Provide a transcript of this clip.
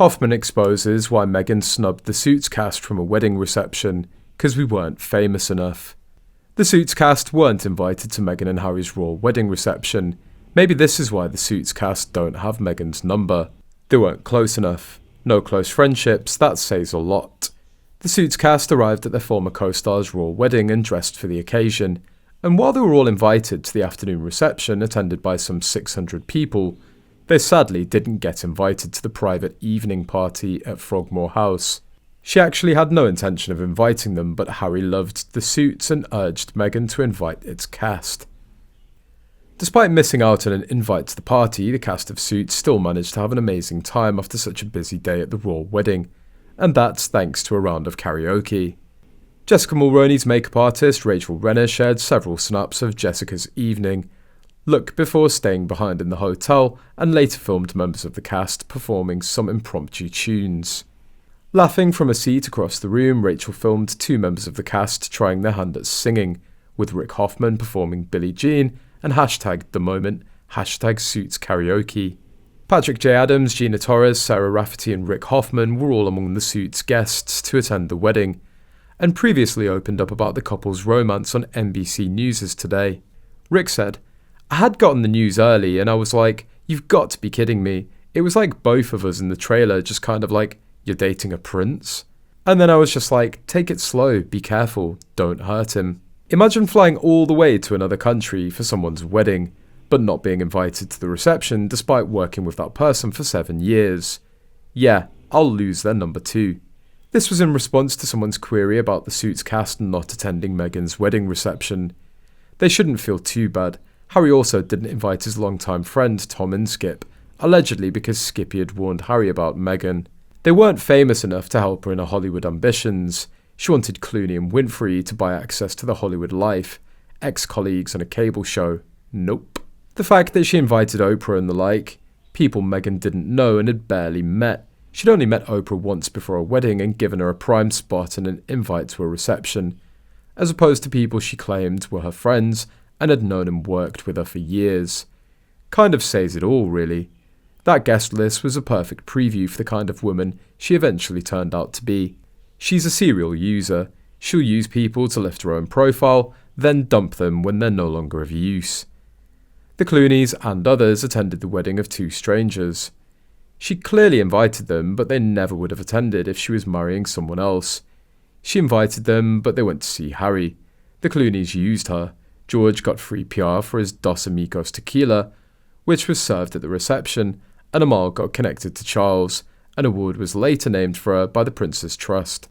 Hoffman exposes why Meghan snubbed the Suits cast from a wedding reception, because we weren't famous enough. The Suits cast weren't invited to Meghan and Harry's royal wedding reception. Maybe this is why the Suits cast don't have Meghan's number. They weren't close enough. No close friendships, that says a lot. The Suits cast arrived at their former co-star's royal wedding and dressed for the occasion, and while they were all invited to the afternoon reception attended by some 600 people, they sadly didn't get invited to the private evening party at Frogmore House. She actually had no intention of inviting them, but Harry loved the Suits and urged Meghan to invite its cast. Despite missing out on an invite to the party, the cast of Suits still managed to have an amazing time after such a busy day at the royal wedding, and that's thanks to a round of karaoke. Jessica Mulroney's makeup artist Rachel Renner shared several snaps of Jessica's evening look before staying behind in the hotel, and later filmed members of the cast performing some impromptu tunes. Laughing from a seat across the room, Rachel filmed two members of the cast trying their hand at singing, with Rick Hoffman performing Billie Jean and #the moment, #Suits karaoke. Patrick J. Adams, Gina Torres, Sarah Rafferty and Rick Hoffman were all among the Suits guests to attend the wedding, and previously opened up about the couple's romance on NBC News' Today. Rick said, "I had gotten the news early and I was like, you've got to be kidding me. It was like both of us in the trailer just kind of like, you're dating a prince? And then I was just like, take it slow, be careful, don't hurt him." Imagine flying all the way to another country for someone's wedding, but not being invited to the reception despite working with that person for 7 years. Yeah, I'll lose their number too. This was in response to someone's query about the Suits cast not attending Meghan's wedding reception. They shouldn't feel too bad. Harry also didn't invite his longtime friend Tom and Skip, allegedly because Skippy had warned Harry about Meghan. They weren't famous enough to help her in her Hollywood ambitions. She wanted Clooney and Winfrey to buy access to the Hollywood life, ex-colleagues on a cable show. Nope. The fact that she invited Oprah and the like, people Meghan didn't know and had barely met. She'd only met Oprah once before a wedding and given her a prime spot and an invite to a reception, as opposed to people she claimed were her friends and had known and worked with her for years. Kind of says it all, really. That guest list was a perfect preview for the kind of woman she eventually turned out to be. She's a serial user. She'll use people to lift her own profile, then dump them when they're no longer of use. The Clooneys and others attended the wedding of two strangers. She clearly invited them, but they never would have attended if she was marrying someone else. She invited them, but they went to see Harry. The Clooneys used her. George got free PR for his Dos Amigos tequila, which was served at the reception, and Amal got connected to Charles. An award was later named for her by the Prince's Trust.